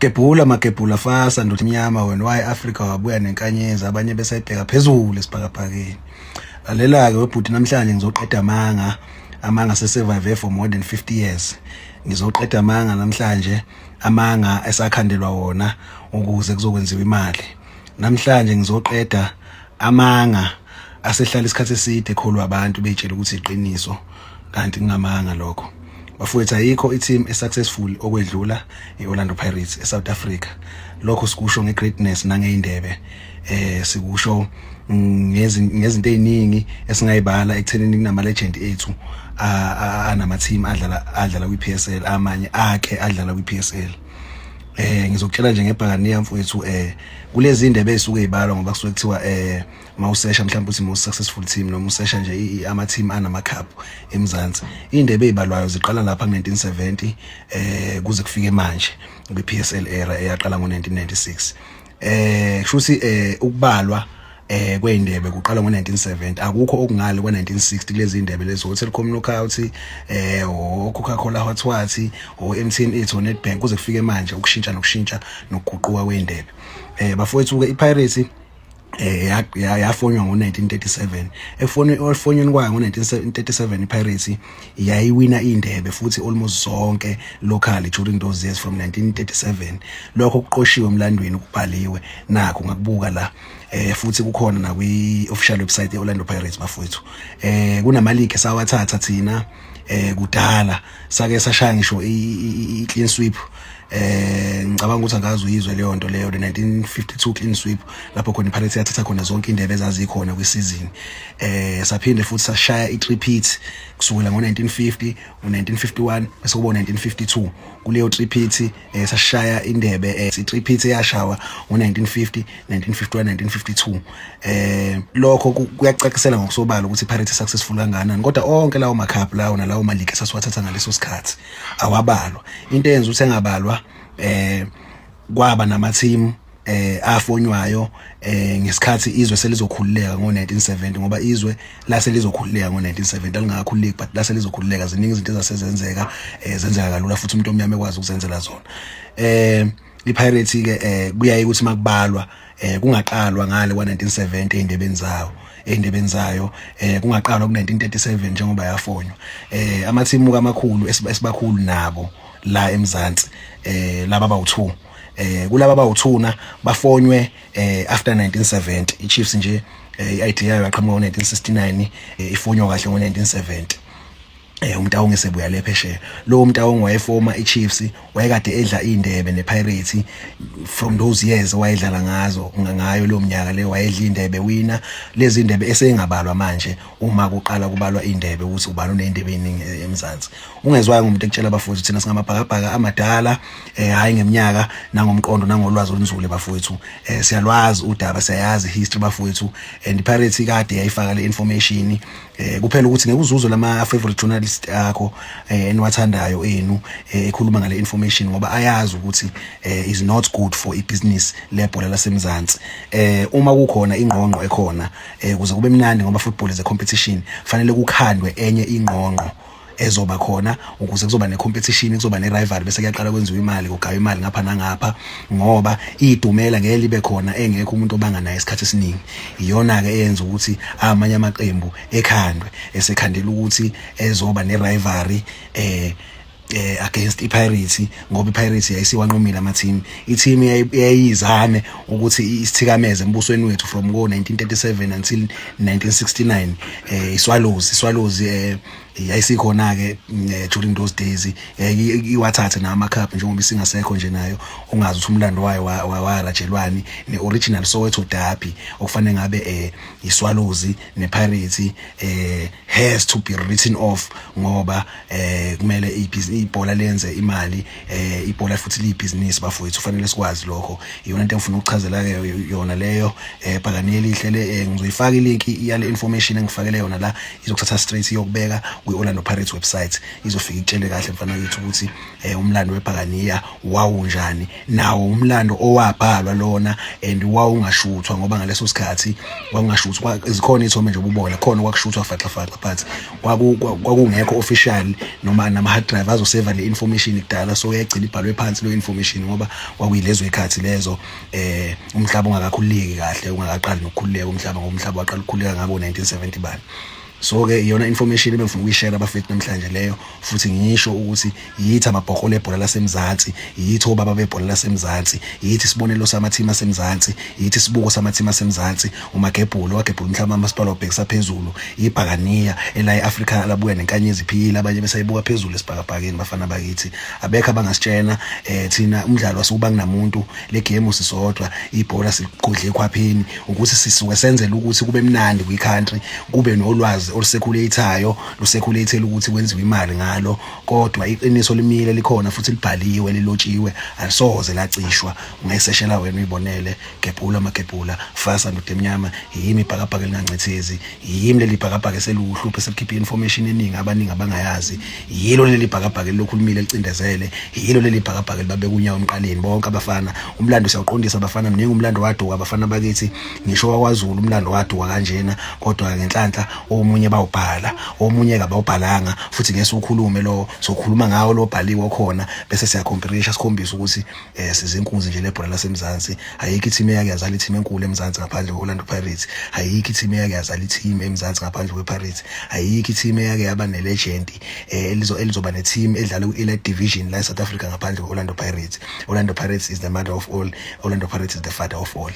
Gebhula magebhula fasa ndoda emnyama wena waye Africa wabuya nenkanyezi abanye besayibheka phezulu esibhakabhakeni. Lalela ke webhuti namhlanje ngizoqeda amanga se-survive for more than 50 years. Ngizoqeda amanga namhlanje amanga esakhandelwa wona ukuze kuzokwenziwa imali. Namhlanje ngizoqeda amanga asehlala isikhathi eside ekholwa abantu betshela ukuthi iqiniso kanti ngingamanga lokho. Bafowethu ayikho i-team esuccessful okwedlula iOrlando Pirates eSouth Africa. Lokho sikusho ngegreatness nangeindebe. Sikusho ngezinto eziningi esingayibala ekuthenini kunama legend ethu anama team adlala kwiPSL amanye akhe adlala kwiPSL. Ngizokutshela nje ngebhakaniya mfowethu kulezi indebe ezisuke ezibalwa ngoba kusuke kuthiwa mawusesha mhlawumbe uthi most successful team noma usesha nje ama team anama cup eMzansi. Indebe ezibalwayo ziqala lapha ngo1970 kuze kufike manje kwiPSL era eyaqala ngo1996. Kushuthi ukubalwa kweindebe kuqala ngo1970 akukho okungale kwa1960 kulezi indebe lezo Telkom Knockout Coca-Cola Hot Water MTN 8 Nedbank kuze kufike manje ukushintsha nokuguquka kweindebe. Bafowethu ke iPirates yafonywa ngo1937 efonyweni kwayo ngo1937 iPirates yayiwina indebe futhi almost zonke locally during those years from 1937. Lokho kuqoshiwe emlandweni kubhaliwe nakho ngakubuka la futhi kukhona na kwi-official website yeOrlando Pirates bafowethu. Kunama league esawathatha thina kudala sake sashaya ngisho i-clean sweep. Ngicabanga ukuthi angazi uyizwe leyo nto leyo the 1952 clean sweep lapho khona iPirates yathatha khona zonke indebe ezazikhona kwisizini. Saphinde futhi sashaya i-repeat kusukela ngo1950 u1951 bese kuba 1952 kuleyo repeat sashaya indebe i-repeat eyashawa ngo1950 1951 1952. Lokho kuyacacisela ngokusobala ukuthi iPirates successful kangakanani kodwa onke lawo macup lawo nalawo malike sasiwathatha ngaleso sikhathi awabalwa. Into eyenza ukuthi engabalwa kwaba nama team afonywayo ngesikhathi izwe selizokhululeka ngo1970 ngoba izwe la selizokhululeka ngo1970 alingakakhululeki but la selizokhululeka ziningi izinto ezasezenzeka zenzeka kalula futhi umuntu omnyama ekwazi ukuzenzela zona. iPirates ke kuyaye ukuthi makubalwa kungaqalwa ngale kwa1970 endebeni zayo kungaqalwa ku1937 njengoba yafonywa. Ama team kamakhulu esibakhulu nabo la eMzansi laba bawu2 kulaba bawu2 bafonywe after 1970 iChiefs nje i-idea yayo yaqhamuka ngo1969 ifonywa kahle ngo1970. Umntawonge sebuya lephesheya lo umntawonge wayefoma iChiefs wayekade edla indebe nePirates from those years wayedlala ngayo lo mnyaka le wayedla indebe winner lezi indebe esengabalwa manje uma kuqala kubalwa indebe ukuthi ubani unendebe eningi eMzansi. Ungezwanga umuntu ekutshela abafowethu thina singamabhakabhaka amadala hayi ngeminyaka nangomqondo nangolwazi olunzulu bafowethu siyalwazi udaba siyayazi history bafowethu and iPirates kade yayifaka le information kuphela ukuthi ngekuzuzo lama favorite journalist akho eniwathandayo enu ekhuluma ngale information ngoba ayazi ukuthi is not good for ibusiness lebhola laseMzansi. Uma kukhona ingqongqo ekhona kuze kube mnandi ngoba football is a competition fanele kukhandwe enye ingqongqo ezoba khona ukuze kuzoba necompetition kuzoba nerivalry bese kuyaqala kwenziwa imali kugawa imali ngapha nangapha ngoba idumela ngeke libe khona engekho umuntu obanga naye isikhathi esiningi. Iyona ke eyenza ukuthi amanye amaqembu ekhandwe esekhandela ukuthi ezoba nerivalry against iPirates ngoba iPirates yayisiwanqumile ama team. I-team yayizame ukuthi isithikameze embusweni wethu from ngo1937 until 1969 iSwallows yayisikhona ke during those days iwathathe nama cup njengoba isingasekho nje nayo ungazi ukuthi umlando wayo warajelwani neoriginal Soweto derby okufanele ngabe iSwallows nePirates has to be written off ngoba kumele ibhola lenze imali ibhola futhi libusiness bafowethu kufanele sikwazi lokho. Iyona into engifuna ukuchazela ke yona leyo bhakaniya elihle le ngizoyifaka ilink yale information engifakele yona la izokuthatha straight yokubeka kwi-Orlando Pirates website izofika itshele kahle mfana wethu ukuthi umlando weBhakaniya wawunjani, nawo umlando owabhalwa lona and wawungashuthwa ngoba ngaleso sikhathi wawungashuthwa. Zikhona izithombe nje ububona khona kwakushuthwa faxa but kwakungekho official noma nama hard drive azoseva le information kudala, so yagcina ibhalwe phansi lo information ngoba kwakuyilezo ikhathi lezo umhlaba ungakakhululeki kahle, ungakaqali nokukhululeka umhlaba, ngoba umhlaba waqala ukukhululeka ngabo 1970 bani. So ke iyona information ebengifuna ukuyishare abafethu namhlanje leyo, futhi ngisho ukuthi yithi amabhokholo ebhola laseMzansi, yithi obaba bebhola laseMzansi, yithi isibonelo samathima aseMzansi, yithi isibuko samathima aseMzansi, uMagebhula wagebhula umhlaba amasipala obhekisa phezulu, iBhakaniya ela eAfrica labuya nenkanyezi iphila, abanye besayibuka phezulu esibhakabhakeni. Bafana bakithi abekho abangasitshena thina umdlalo wasukuba kunamuntu, le game usisodwa, ibhola siqodle ekhwapheni, ukuthi sisuke senzele ukuthi kube mnandi kwi-country, kube nolwazi olusekhuletayo lusekhulethela ukuthi kwenziwe imali ngalo. Kodwa iqiniso limile likhona futhi libhaliwe lilotshiwe, alisoze lacishwa. Ungayiseshela wena uyibonele. Gebhula Magebhula fasa ndoda emnyama, yimi ibhakabhaka elingancithezi, yimi leli bhakabhaka eseluhluphe selikhipha information eningi abaningi abangayazi, yilo leli bhakabhaka elilokhulumile licindezele, yilo leli bhakabhaka libabeka unyawo emqaleni. Bonke abafana umlando siyawuqondisa abafana, mningi umlando waduka abafana bakithi, ngisho waKwaZulu umlando waduka kanjena, kodwa ngenhlanhla omunye bawubhala, omunye kabawubhalanga, futhi ngeke ukhulume lo, sokhuluma ngawo lo bhaliwe khona, bese siyacomparisha sikhombisa ukuthi sizinkunzi nje lebhola laseMzansi. Ayikho i-team eyake yazala i-team enkulu eMzansi ngaphandle kwe-Orlando Pirates, ayikho i-team eyake yazala i-team eMzansi ngaphandle kwe-Pirates, ayikho i-team eyake yaba ne-legend elizoba ne-team edlala ku-Elite Division la eSouth Africa ngaphandle kwe-Orlando Pirates. Orlando Pirates is the mother of all, Orlando Pirates is the father of all.